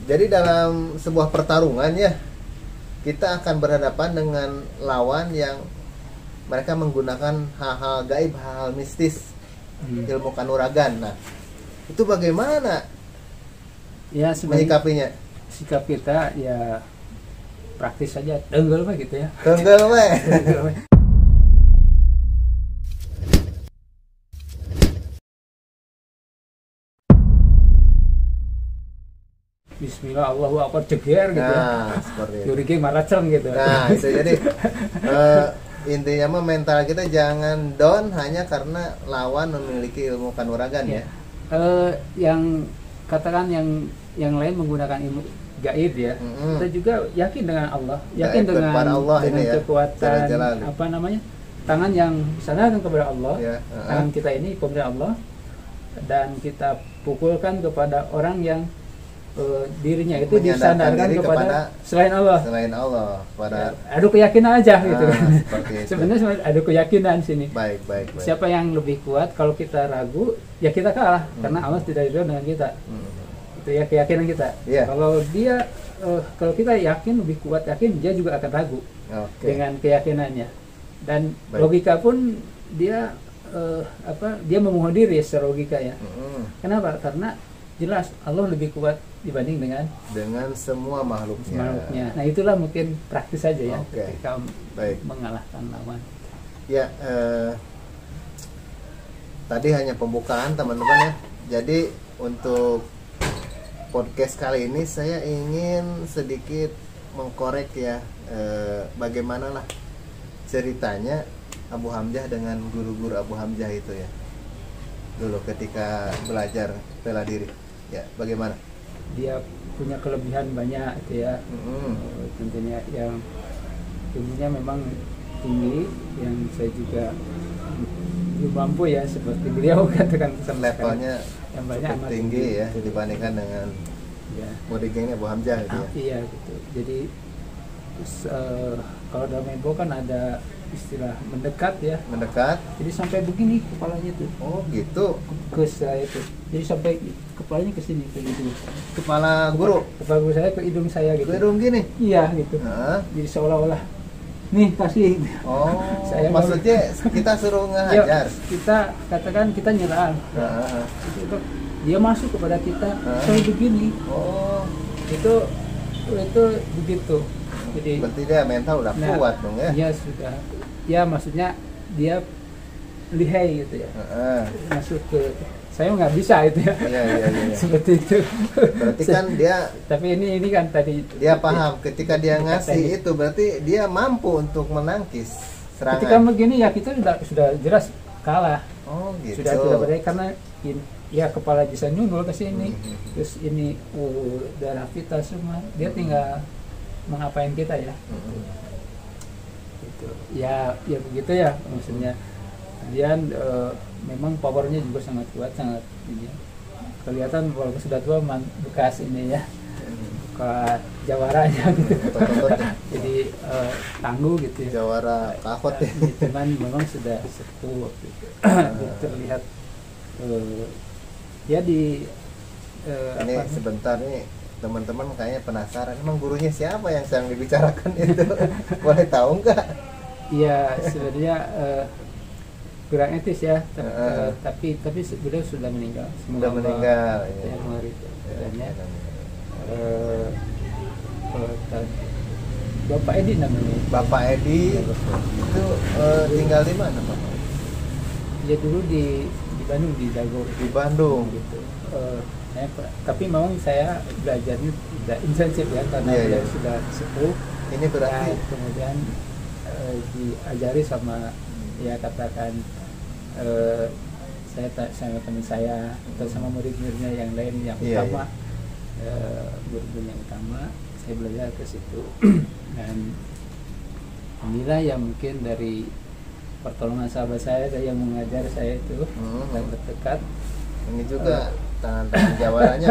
Jadi dalam sebuah pertarungan ya, kita akan berhadapan dengan lawan yang mereka menggunakan hal-hal gaib, hal-hal mistis, ilmu kanuragan. Nah, itu bagaimana Ya sebenarnya menyikapinya? sikap kita ya praktis saja, tenggel mah gitu ya. Tenggel weh. Tenggel mah. Bismillah, Allahu Akbar, jeger gitu Nah, ya. seperti itu. Jurigi maracem gitu. Nah, itu jadi intinya mah mental kita jangan down hanya karena lawan memiliki ilmu kanuragan ya. Yang katakan yang lain menggunakan ilmu gaib ya. Kita juga yakin dengan Allah, yakin Gaib dengan kepada Allah dengan ini ya, kekuatan Jalal. apa namanya? Tangan yang sandarkan kepada Allah. Ya, Tangan kita ini pemberian Allah, dan kita pukulkan kepada orang yang dirinya itu Menyandarkan disandarkan diri kepada kepada selain Allah. Selain Allah, pada Adu keyakinan aja gitu. seperti itu. Sebenarnya adu keyakinan sini. Baik. Siapa yang lebih kuat? Kalau kita ragu, ya kita kalah karena Allah tidak ridho dengan kita. Itu ya keyakinan kita. Iya. Kalau dia kalau kita yakin lebih kuat, yakin, dia juga akan ragu Oke. dengan keyakinannya. Dan Baik. logika pun dia dia memohon diri secara logika ya. Kenapa? Karena jelas Allah lebih kuat dibanding dengan semua makhluknya. Nah itulah mungkin praktis saja ya Oke. ketika Baik. mengalahkan lawan. Ya, tadi hanya pembukaan teman-teman ya. Jadi untuk podcast kali ini saya ingin sedikit mengkorek ya, bagaimana lah ceritanya Abu Hamzah dengan guru-guru Abu Hamzah itu ya. Dulu ketika belajar bela diri. Ya, bagaimana? Dia punya kelebihan banyak gitu ya. Tentunya yang ilmunya memang tinggi, yang saya juga belum mampu ya seperti beliau katakan Levelnya yang banyak cukup amat tinggi ya gitu. dibandingkan dengan Ya. murid-gengnya Abu Hamzah gitu ya. Iya gitu. Jadi kalau dalam Menbo kan ada istilah mendekat ya. Mendekat. Jadi sampai begini kepalanya tuh Oh, gitu. ke saya itu. Jadi sampai kepalanya ke sini ke hidung. Kepala guru Kepala guru saya ke hidung saya gitu. ke hidung gini. Iya gitu. Nah. Jadi seolah-olah nih kasih. Oh, Saya maksudnya kita suruh Yuk, ngehajar. kita katakan kita nyerang. Nah. Itu dia masuk kepada kita. Hah? Saya begini. Oh, Itu begitu. Jadi berarti dia mental udah kuat dong ya. Iya sudah. Ya maksudnya dia lihai gitu ya. Heeh. Masuk ke saya nggak bisa itu ya. Iya. Seperti itu. Berarti kan dia Tapi ini kan tadi dia paham ketika dia ngasih teknik. itu berarti dia mampu untuk menangkis Ketika serangan. begini ya kita sudah jelas kalah. Oh, gitu. Sudah berdaya karena ya kepala bisa nyundul ke sini. Mhm. Terus ini darah kita semua. Dia tinggal mengapain kita ya. Gitu. Ya begitu ya maksudnya. Kemudian memang powernya juga sangat kuat, sangat ini ya. Kelihatan walaupun sudah tua bekas ini ya, bekas jawaranya gitu. Otot-ototnya. Jadi tangguh gitu ya. Jawara kahot ya. Cuman memang sudah sepuh gitu. Terlihat ya di Ini sebentar nih teman-teman kayaknya penasaran, emang gurunya siapa yang sedang dibicarakan itu? Boleh tahu nggak? Iya sebenarnya kurang etis ya, tapi beliau sudah meninggal. Sudah meninggal. Ya, Ya. Bapak Edi namanya. Bapak Edi itu tinggal di mana Pak? Dia dulu di Bandung, di Dago. Di Bandung. Gitu. Tapi memang saya belajarnya tidak intensif ya karena Iya, beliau iya. sudah sepuh. Ini berarti Dan kemudian diajari sama ya katakan saya sama teman saya atau sama murid-muridnya yang lain yang Iya, utama, guru yang utama, saya belajar ke situ. Dan inilah yang mungkin dari pertolongan sahabat saya yang mengajar saya itu yang terdekat. Ini juga tangan-tangan jawarannya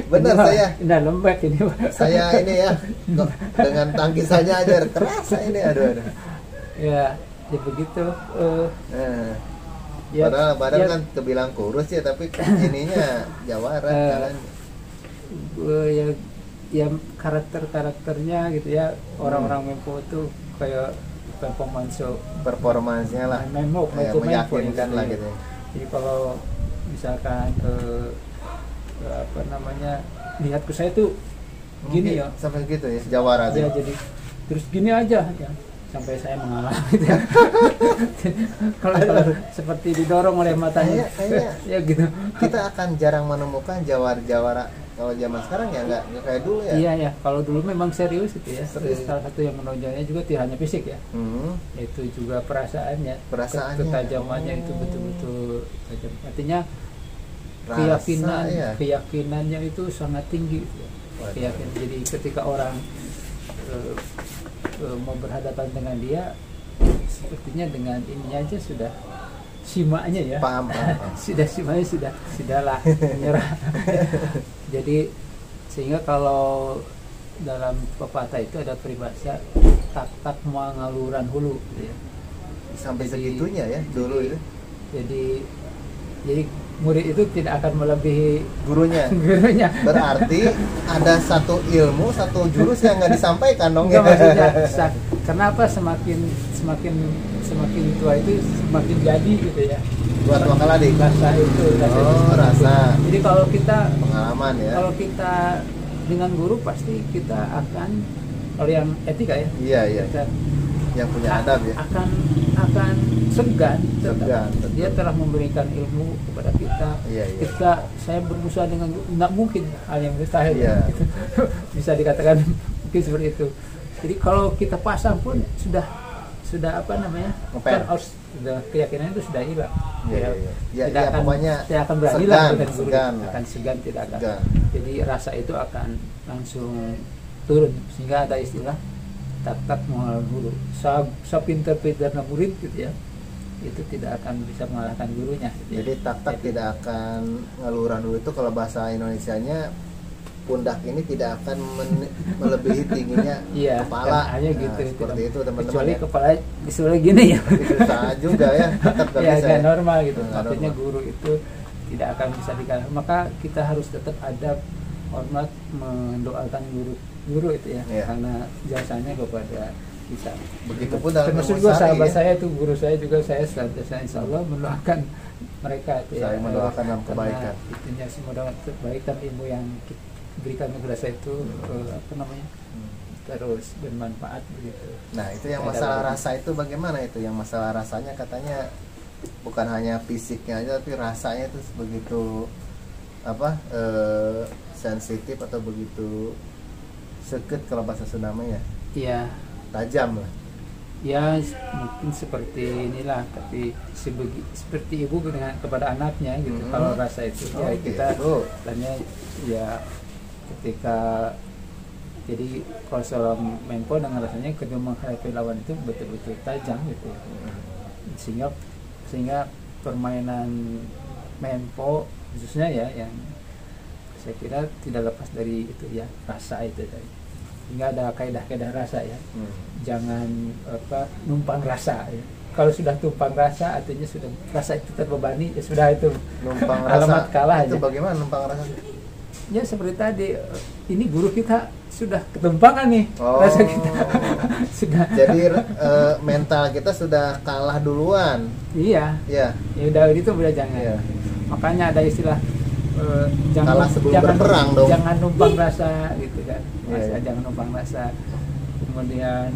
benar Ini, saya. Nah lembek ini Pak. Saya ini ya kok dengan tangkisannya aja terasa ini aduh. Ya begitu. Padahal badan kan kebilang kurus ya, tapi ininya jawara jalan. ya ya karakternya gitu ya, orang-orang Mempo itu kayak performansnya lah Mempo meyakinkan gitu lah ya. gitu. Jadi kalau misalkan apa namanya, lihatku saya tuh gini ya, sampai gitu ya jawara ya, tuh. jadi terus gini aja ya, sampai saya mengalah gitu ya. kalau seperti didorong oleh matanya kayaknya ya gitu. Kita akan jarang menemukan jawara kalau zaman sekarang ya nggak kayak dulu ya. Iya ya, kalau dulu memang serius itu ya. Serius. Salah satu yang menonjolnya juga tidak hanya fisik ya, itu juga perasaannya. Ketajamannya itu betul-betul tajam. Artinya keyakinannya itu sangat tinggi gitu ya. Keyakinan. Jadi ketika orang mau berhadapan dengan dia, sepertinya dengan ini aja sudah simaknya ya. Paham. Sudah simaknya sudahlah menyerah. Jadi sehingga kalau dalam pepatah itu ada peribahasa tak mengaluran hulu gitu ya. Sampai segitunya ya dulu itu. Jadi murid itu tidak akan melebihi gurunya. Berarti ada satu ilmu, satu jurus yang nggak disampaikan dong. Enggak, maksudnya kenapa semakin tua itu semakin jadi gitu ya. Buat wakala dik. Rasa. Jadi kalau kita pengalaman ya. Kalau kita dengan guru pasti kita akan, kalau yang etika ya. Iya. Yang punya adab ya. Akan segan. Dia betul. telah memberikan ilmu kepada kita. Iya. Ketika saya berusaha dengan guru, nggak mungkin hal yang mustahil. Iya. Gitu. Bisa dikatakan mungkin seperti itu. Jadi kalau kita pasang pun sudah apa namanya, kan harus sudah keyakinan itu sudah hilang. Pokoknya tidak akan berani lah dengan guru, akan segan. Jadi rasa itu akan langsung turun, sehingga ada istilah tak mengalahkan guru. Sepintar-pintarnya murid gitu ya, itu tidak akan bisa mengalahkan gurunya gitu ya. Jadi tak tidak akan ngeluran dulu itu kalau bahasa Indonesianya, pundak ini tidak akan melebihi tingginya kepala. Hanya gitu. Seperti itu teman-teman. Kecuali ya. kepala disuruh gini ya. Susah juga ya. Tetap ya normal gitu. Artinya guru itu tidak akan bisa dikalahkan. Maka kita harus tetap adab, hormat, mendoakan guru itu ya. Karena jasanya kepada kita. Begitupun dalam termasuk juga sahabat saya itu, guru saya juga, saya senantiasa insya Allah mendoakan mereka itu saya mendoakan dalam kebaikan. Intinya semoga kebaikan ilmu yang berikan kepada saya itu terus bermanfaat begitu. Nah itu yang masalah rasa itu bagaimana itu? Yang masalah rasanya katanya bukan hanya fisiknya aja, tapi rasanya itu begitu sensitif atau begitu seket kalau bahasa Sundanya. Iya. Tajam lah. Ya mungkin seperti inilah, tapi seperti ibu dengan kepada anaknya gitu. Kalau rasa itu kita tanya ya. Ketika jadi kalau seorang Mempo dengan rasanya kedua menghadapi lawan itu betul-betul tajam gitu ya. Sehingga permainan Mempo khususnya ya, yang saya kira tidak lepas dari itu ya, rasa itu tadi. Sehingga ada kaidah-kaidah rasa ya. Jangan numpang rasa ya. Kalau sudah tumpang rasa artinya sudah rasa itu terbebani, ya sudah itu numpang alamat rasa. kalah itu aja. Bagaimana numpang rasa? Ya seperti tadi, ini guru kita sudah ketumpangan nih, rasa kita sudah. Jadi mental kita sudah kalah duluan. Iya. Ya udah itu udah jangan. Iya. Makanya ada istilah kalah sebelum berperang dong. Jangan numpang rasa gitu kan. Jangan numpang rasa. Kemudian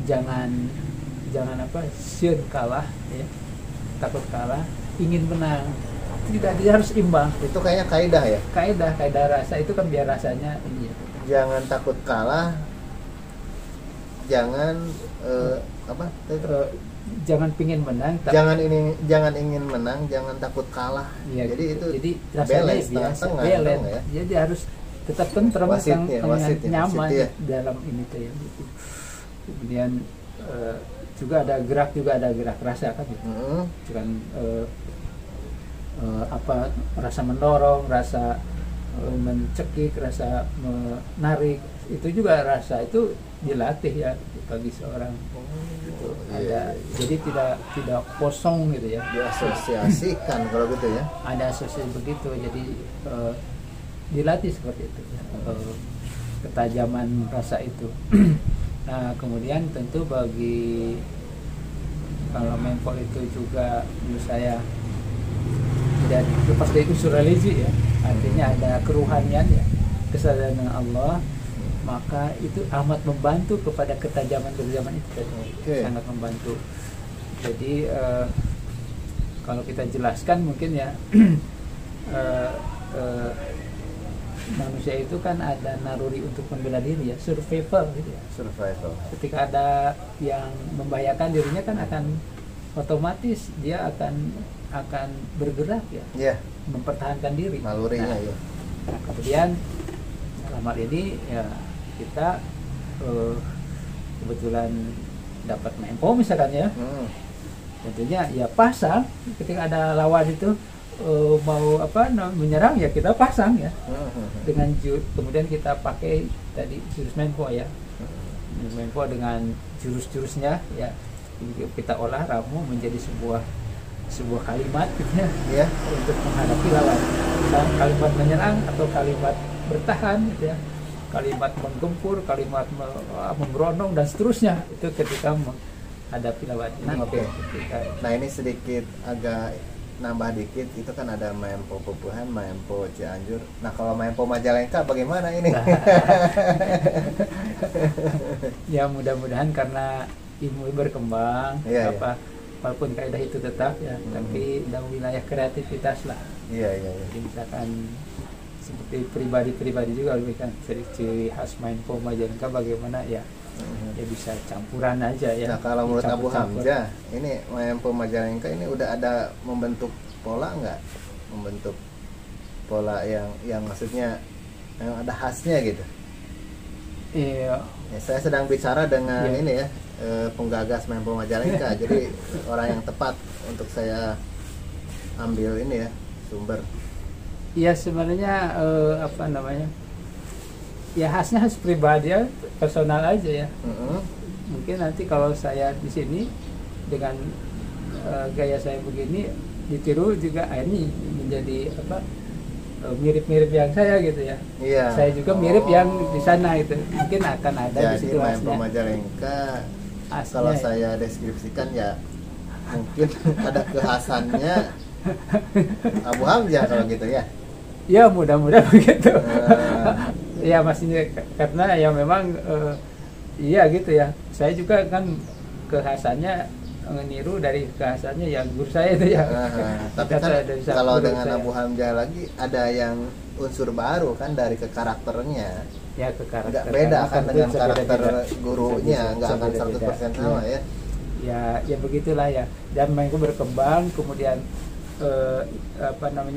jangan sieun kalah ya. Takut kalah, ingin menang. Tidak, dia harus imbang. Itu kayaknya kaidah ya. Kaidah rasa itu kan biar rasanya ini ya. Jangan takut kalah. Jangan jangan pingin menang. Jangan ingin menang, jangan takut kalah. Ya, jadi rasanya tengah ya. Jadi harus tetap tentrem, nyaman dalam ini tuh ya. Gitu. Kemudian juga ada gerak rasa kan gitu. Bukan rasa mendorong, rasa mencekik, rasa menarik, itu juga rasa itu dilatih ya bagi seorang. ada, jadi tidak kosong gitu ya. Diasosiasikan kalau gitu ya. Ada asosiasi begitu, jadi dilatih seperti itu ya. Ketajaman rasa itu. Nah kemudian tentu bagi kalau mempol itu juga menurut saya tidak lepas dari unsur religi ya, artinya ada keruhanian ya, kesadaran dengan Allah, maka itu amat membantu kepada ketajaman itu tadi. Sangat membantu. Jadi kalau kita jelaskan mungkin ya manusia itu kan ada naruri untuk membela diri ya, survival gitu ya. Survival. Ketika ada yang membahayakan dirinya kan akan otomatis dia akan bergerak ya, Iya. mempertahankan diri. Nalurinya ya. Nah, kemudian dalam hal ini ya kita kebetulan dapat mempo misalkan ya, tentunya ya pasang ketika ada lawan itu mau menyerang ya kita pasang ya, dengan kemudian kita pakai tadi jurus mempo ya, mempo dengan jurus-jurusnya ya, kita olah ramu menjadi sebuah kalimat gitu ya, untuk menghadapi lawan. Kalimat menyerang atau kalimat bertahan gitu ya, kalimat menggempur, kalimat memberondong dan seterusnya, itu ketika menghadapi lawan. Nah ini sedikit agak nambah dikit, itu kan ada Mempo Pepuhan, Mempo Cianjur. Nah kalau Mempo Majalengka bagaimana ini? Ya mudah-mudahan karena ilmu berkembang, walaupun kaidah itu tetap ya, tapi dalam wilayah kreativitas lah. Jadi misalkan seperti pribadi juga lebih kan ciri khas Mempo Majalengka bagaimana ya, ya bisa campuran aja ya. Nah kalau menurut Abu Hamzah, ini Mempo Majalengka ini udah ada membentuk pola nggak? Membentuk pola yang maksudnya yang ada khasnya gitu? Iya. Ya, saya sedang bicara dengan ini ya, penggagas Mempo Majalengka. Jadi orang yang tepat untuk saya ambil ini ya, sumber. Iya sebenarnya ya khasnya khas pribadi ya, personal aja ya. Mungkin nanti kalau saya di sini dengan gaya saya begini ditiru juga, ini menjadi mirip-mirip yang saya gitu ya. Saya juga mirip yang di sana gitu. Mungkin akan ada di situ khasnya. Mempo Majalengka kalau saya deskripsikan ya mungkin ada kekhasannya Abu Hamzah kalau gitu ya. Ya mudah-mudahan begitu. Ya maksudnya karena ya memang iya gitu ya. Saya juga kan kekhasannya meniru dari kekhasannya ya guru saya itu ya. Tapi kan kalau dengan Abu Hamzah lagi ada yang unsur baru kan dari ke karakternya. Ya ke karakter. Nggak beda kan dengan karakter gurunya, nggak akan 100% sama ya. Ya begitulah ya. Dan mereka berkembang, kemudian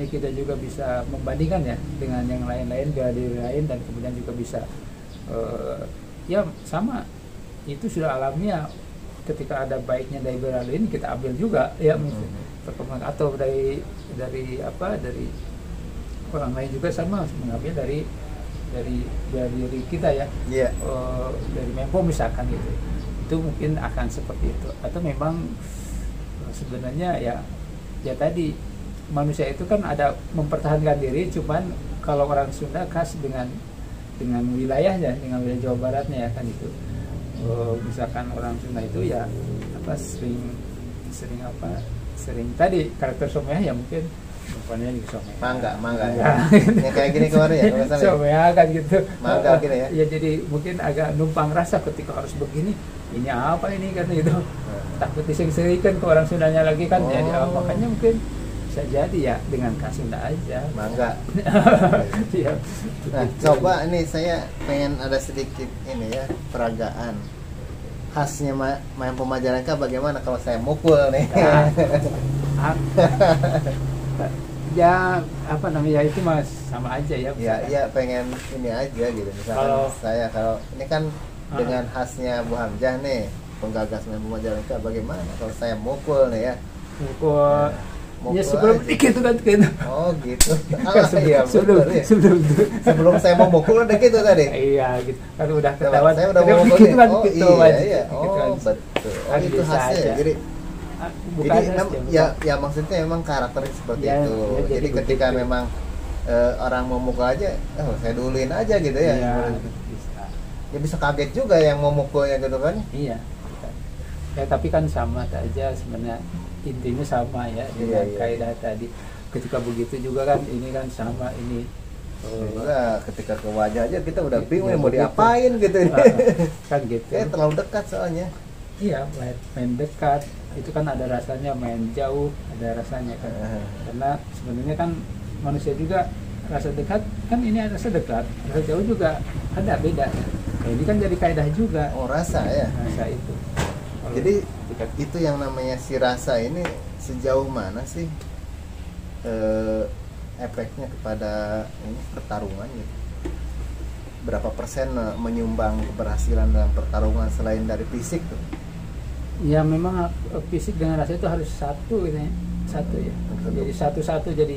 kita juga bisa membandingkan ya dengan yang lain-lain, bela diri lain, dan kemudian juga bisa ya sama, itu sudah alamiah. Ketika ada baiknya dari bela diri kita ambil juga ya, perkembang, atau dari orang lain juga sama mengambil dari bela diri kita ya. Dari Mempo misalkan gitu, itu mungkin akan seperti itu. Atau memang sebenarnya ya tadi manusia itu kan ada mempertahankan diri, cuman kalau orang Sunda khas dengan wilayahnya, dengan wilayah Jawa Baratnya ya kan itu. Misalkan orang Sunda itu ya sering tadi karakter somea ya, mungkin depannya juga somea. Mangga ya. Yang kayak gini kemarin ya, somea kan gitu. Mangga gini ya. Ya jadi mungkin agak numpang rasa ketika harus begini. Ini apa ini kan itu. Takut disering-seringkan ke orang Sundanya lagi kan. Jadi makanya mungkin bisa jadi ya dengan khas Sunda aja. Mangga. Ya, nah, coba ini saya pengen ada sedikit ini ya, peragaan. Khasnya Mempo Majalengka bagaimana kalau saya mukul nih? Ya itu mas sama aja ya. Ya pengen ini aja gitu. Misalkan kalau ini kan dengan khasnya Bu Hamzah nih, penggagas Mempo Majalengka, bagaimana kalau saya mukul nih ya? Mukul Mukul Ya sebelum aja. dikit kan gitu. Oh gitu. Kan Iya, sebelum, bener ya. sebelum Sebelum saya mau mukul udah gitu tadi. iya gitu kan udah Coba, ketahuan. saya udah mau Tapi mukul gitu nih. kan Oh gitu iya aja, iya. gitu Oh kan. betul. Oh Kan itu bisa khasnya. aja. Jadi Bukan jadi khas ya ya maksudnya memang karakternya seperti Ya, itu. ya, jadi Jadi ketika begitu. memang orang mau mukul aja, oh saya duluin aja gitu ya. Iya, bisa. Ya bisa kaget juga yang mau mukulnya gitu kan. Iya. Ya tapi kan sama aja sebenarnya, intinya sama ya dengan Iya, iya. kaidah tadi. Ketika begitu juga kan ini kan sama ini. Juga ketika ke wajah aja kita udah Iya, bingung ya mau begitu. diapain gitu. Kan gitu. Kayak terlalu dekat soalnya. Iya, main dekat itu kan ada rasanya, main jauh ada rasanya kan. Karena sebenarnya kan manusia juga rasa dekat kan ini rasa dekat, rasa jauh juga ada beda. Nah, ini kan jadi kaidah juga Oh rasa ya. rasa itu. Kalau Jadi dekat itu yang namanya si rasa ini sejauh mana sih efeknya kepada ini pertarungan gitu? Berapa persen menyumbang keberhasilan dalam pertarungan selain dari fisik tuh? ya memang fisik dengan rasa itu harus satu gitu ya. Satu ya. Betul. Jadi satu-satu jadi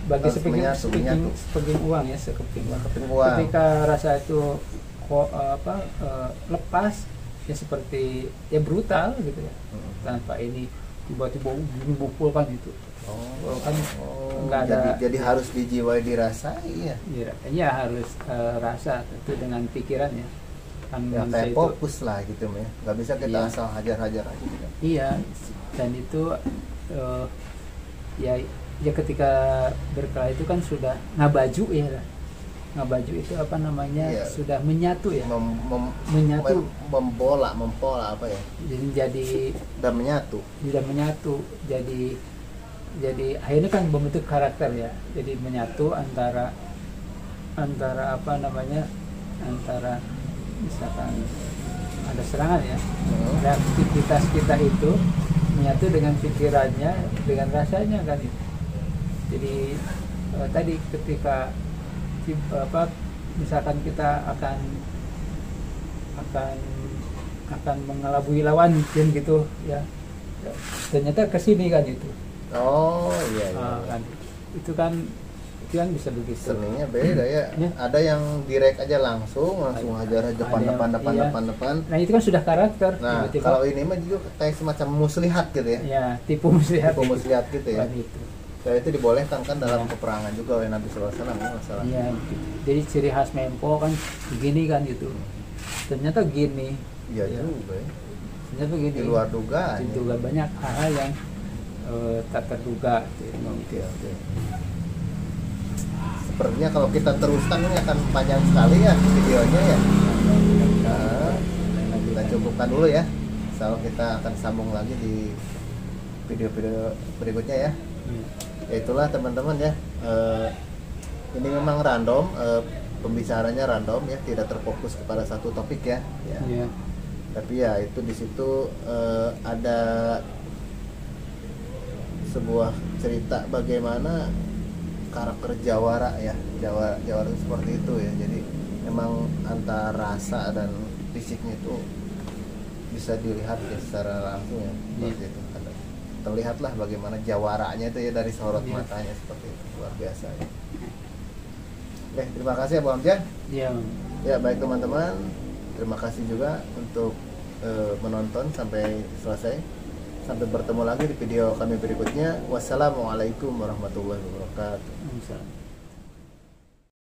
bagi Harus sepingin menyatu. sepingin uang ya, sekeping uang. Sekeping uang. Ketika rasa itu lepas ya seperti ya brutal gitu ya. Tanpa ini tiba-tiba mukul kan gitu. Kan nggak ada. Jadi harus dijiwai dirasai ya. Ya harus rasa tentu dengan pikiran ya. Kan Ya manusia kayak itu- fokus lah gitu ya. Nggak bisa kita Iya. asal hajar-hajar aja gitu. Iya, dan itu ya ketika berkelahi itu kan sudah ngabaju ya. Ngabaju itu apa namanya? Iya. Sudah menyatu ya. Menyatu. Menyatu. Mempola apa ya? Jadi Dan menyatu. tidak menyatu. Jadi akhirnya kan membentuk karakter ya. Jadi menyatu antara apa namanya? Antara misalkan ada serangan ya. Dan aktivitas kita itu menyatu dengan pikirannya, dengan rasanya kan itu. Jadi tadi ketika misalkan kita akan mengelabui lawan kan gitu ya, ternyata kesini kan itu. Oh iya iya. Kan itu kan bisa begitu. Seninya beda ya. Ya. Ada yang direct aja langsung hajar aja Ada yang- depan. Nah itu kan sudah karakter. Nah, Tiba-tiba, kalau ini mah juga kayak semacam muslihat gitu ya. ya tipu muslihat. Tipu muslihat gitu ya. Kan itu. Dan itu dibolehkan kan dalam Ya. peperangan juga oleh Nabi sallallahu alaihi wasallam ya masalah. Iya, gitu. Jadi ciri khas Mempo kan begini kan gitu. Ternyata gini. Iya Ya. juga ya. Ternyata begini. Di luar dugaan. Itu Ya. banyak hal yang tak terduga. Gitu. Oke. Sepertinya kalau kita teruskan ini akan panjang sekali ya videonya ya. Nah, kita cukupkan dulu ya. Insya kita akan sambung lagi di video-video berikutnya ya. Ya itulah teman-teman ya. Ini memang random, pembicaranya random ya, tidak terfokus kepada satu topik ya. Ya. Iya. Tapi ya itu di situ ada sebuah cerita bagaimana karakter jawara ya, jawara itu seperti itu ya. Jadi memang antara rasa dan fisiknya itu bisa dilihat ya secara langsung ya, seperti itu. Terlihatlah bagaimana jawaranya itu ya dari sorot Iya. matanya seperti itu, luar biasa ya. Oke, terima kasih ya Bu Hamzah. Iya. Ya baik teman-teman, terima kasih juga untuk menonton sampai selesai. Sampai bertemu lagi di video kami berikutnya. Wassalamualaikum warahmatullahi wabarakatuh. Misalnya.